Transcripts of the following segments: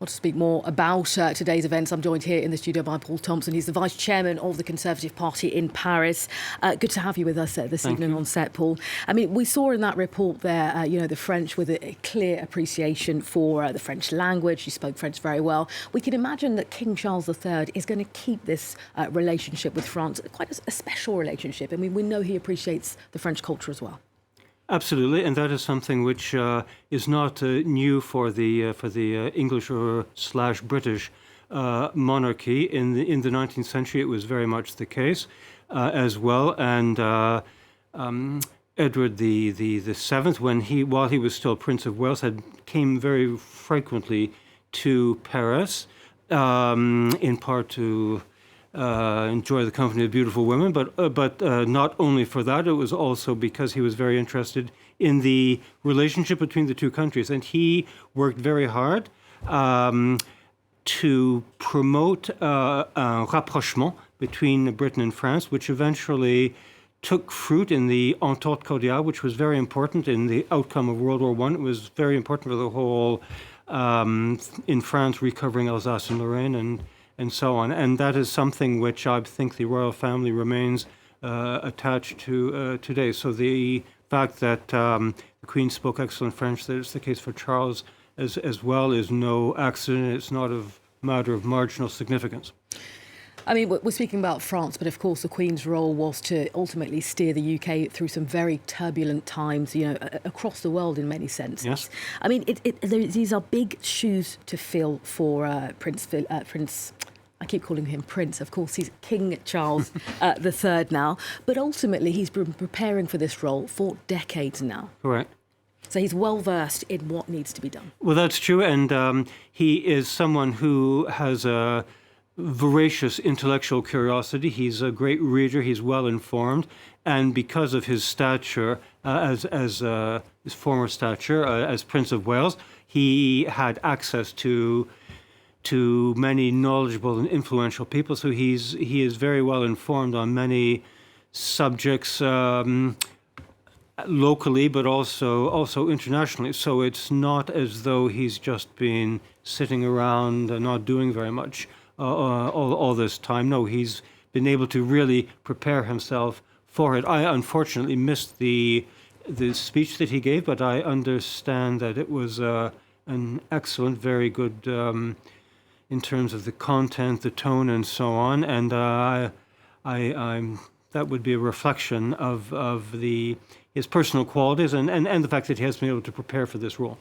Well, to speak more about today's events, I'm joined here in the studio by Paul Thomson. He's the Vice Chairman of the Conservative Party in Paris. Good to have you with us this evening on set, Paul. I mean, we saw in that report there, the French with a clear appreciation for the French language. You spoke French very well. We can imagine that King Charles III is going to keep this relationship with France quite a special relationship. I mean, we know he appreciates the French culture as well. Absolutely, and that is something which is not new for the English or / British monarchy. In the 19th century, it was very much the case as well. And Edward the Seventh, while he was still Prince of Wales, came very frequently to Paris, in part to enjoy the company of beautiful women, but not only for that. It was also because he was very interested in the relationship between the two countries, and he worked very hard to promote a rapprochement between Britain and France, which eventually took fruit in the Entente Cordiale, which was very important in the outcome of World War I. It was very important for the whole, in France, recovering Alsace and Lorraine and so on. And that is something which I think the royal family remains attached to today. So the fact that the Queen spoke excellent French, that it's the case for Charles as well, is no accident. It's not a matter of marginal significance. I mean, we're speaking about France, but of course the Queen's role was to ultimately steer the UK through some very turbulent times, across the world in many senses. Yes. I mean, these are big shoes to fill for Prince. I keep calling him Prince. Of course, he's King Charles III now. But ultimately, he's been preparing for this role for decades now. Correct. So he's well versed in what needs to be done. Well, that's true, and he is someone who has a voracious intellectual curiosity. He's a great reader. He's well informed, and because of his stature, as his former stature as Prince of Wales, he had access to many knowledgeable and influential people. So he is very well informed on many subjects, locally, but also internationally. So it's not as though he's just been sitting around and not doing very much all this time. No, he's been able to really prepare himself for it. I unfortunately missed the speech that he gave, but I understand that it was an excellent, very good in terms of the content, the tone, and so on. And I'm that would be a reflection of his personal qualities and the fact that he has been able to prepare for this role.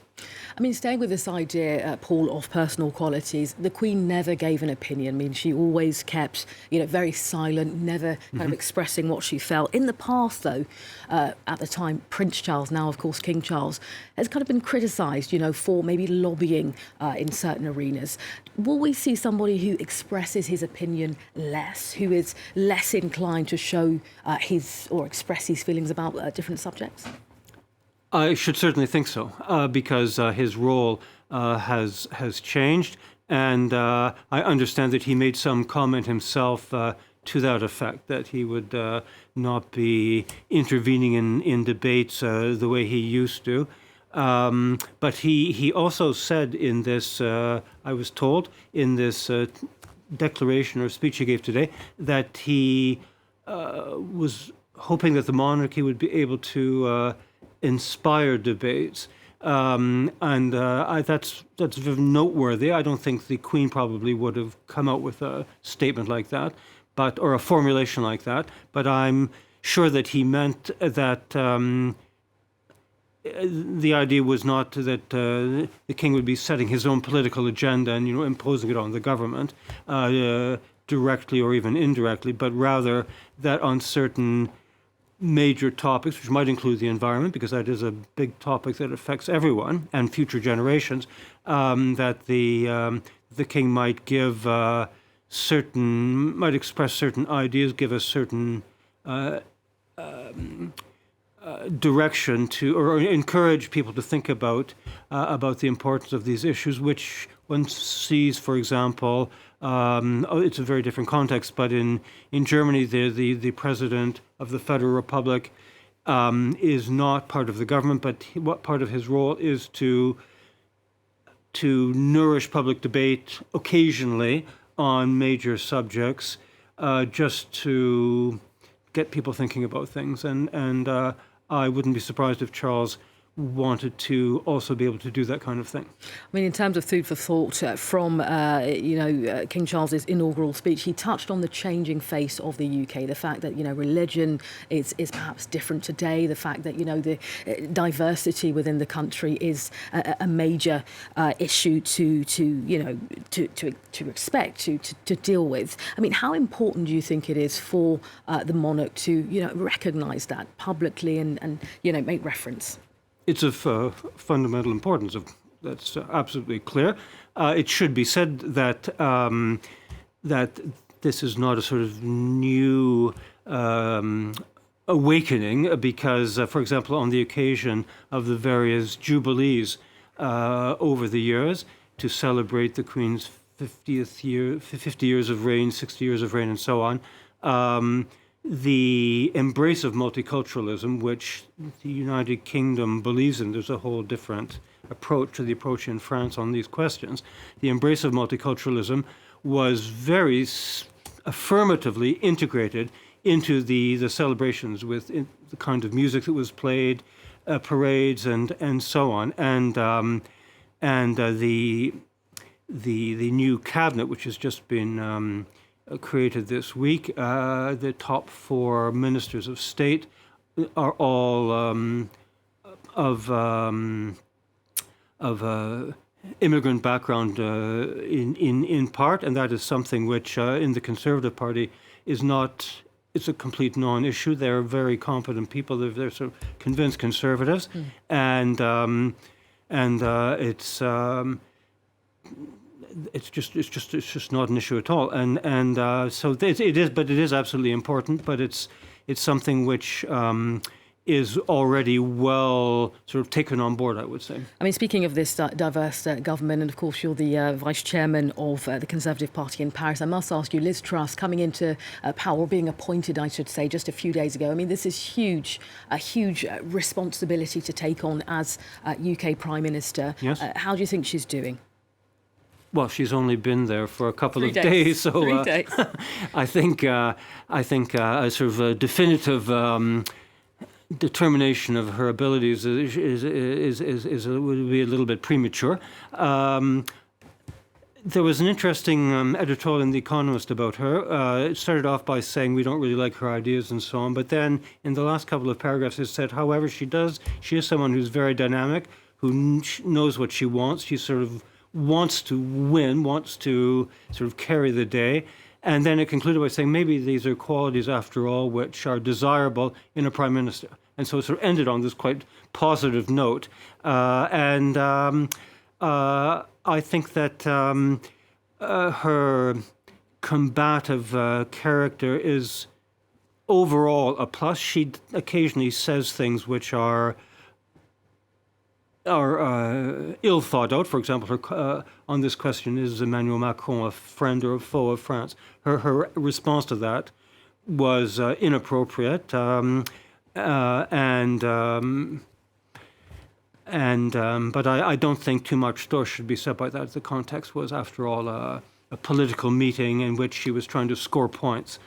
I mean, staying with this idea, Paul, of personal qualities, the Queen never gave an opinion. I mean, she always kept, very silent, never kind of expressing what she felt. In the past, though, at the time, Prince Charles, now, of course, King Charles, has kind of been criticised, for maybe lobbying in certain arenas. Will we see somebody who expresses his opinion less, who is less inclined to show his or express his feelings about different subjects? I should certainly think so, because his role has changed, and I understand that he made some comment himself to that effect, that he would not be intervening in debates the way he used to. But he also said in this, I was told, in this declaration or speech he gave today, that he was hoping that the monarchy would be able to inspire debates, and that's noteworthy. I don't think the Queen probably would have come out with a statement like that, or a formulation like that. But I'm sure that he meant that the idea was not that the King would be setting his own political agenda and imposing it on the government directly or even indirectly, but rather that on certain major topics, which might include the environment, because that is a big topic that affects everyone and future generations, that the King might give might express certain ideas, give a certain direction to, or encourage people to think about the importance of these issues, which one sees, for example, it's a very different context, but in Germany, the president of the Federal Republic is not part of the government, but what part of his role is to to nourish public debate occasionally on major subjects, just to get people thinking about things. And I wouldn't be surprised if Charles wanted to also be able to do that kind of thing. I mean, in terms of food for thought, from King Charles's inaugural speech, he touched on the changing face of the UK, the fact that religion is perhaps different today, the fact that the diversity within the country is a major issue to expect to deal with. I mean, how important do you think it is for the monarch to recognise that publicly and make reference? It's of fundamental importance. That's absolutely clear. It should be said that that this is not a sort of new awakening, because, for example, on the occasion of the various jubilees over the years to celebrate the Queen's 50th year, 50 years of reign, 60 years of reign, and so on. The embrace of multiculturalism, which the United Kingdom believes in, there's a whole different approach to the approach in France on these questions. The embrace of multiculturalism was very affirmatively integrated into the celebrations with the kind of music that was played, parades, and so on. And the new cabinet, which has just been created this week, the top 4 ministers of state are all of immigrant background in part, and that is something which in the Conservative Party is not. It's a complete non-issue. They're very competent people. They're sort of convinced conservatives, and it's just not an issue at all. And so it is, but it is absolutely important. But it's something which is already well sort of taken on board, I would say. I mean, speaking of this diverse government, and of course you're the vice chairman of the Conservative Party in Paris, I must ask you, Liz Truss coming into power, or being appointed, I should say, just a few days ago. I mean, this is a huge responsibility to take on as UK Prime Minister. Yes. How do you think she's doing? Well, she's only been there for a couple of days, so 3 days. I think a sort of a definitive determination of her abilities would be a little bit premature. There was an interesting editorial in The Economist about her. It started off by saying we don't really like her ideas and so on, but then in the last couple of paragraphs it said, however, she is someone who's very dynamic, who knows what she wants. She sort of wants to win, wants to sort of carry the day. And then it concluded by saying maybe these are qualities, after all, which are desirable in a prime minister. And so it sort of ended on this quite positive note. I think that her combative character is overall a plus. She occasionally says things which are ill thought out. For example, on this question, is Emmanuel Macron a friend or a foe of France? Her response to that was inappropriate, but I don't think too much store should be set by that. The context was, after all, a political meeting in which she was trying to score points.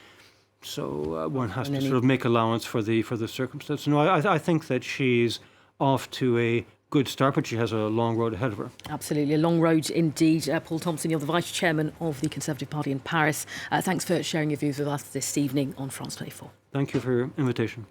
So one has to sort of make allowance for the circumstance. No, I think that she's off to a good start, but she has a long road ahead of her. Absolutely, a long road indeed. Paul Thomson, you're the Vice Chairman of the Conservative Party in Paris. Thanks for sharing your views with us this evening on France 24. Thank you for your invitation.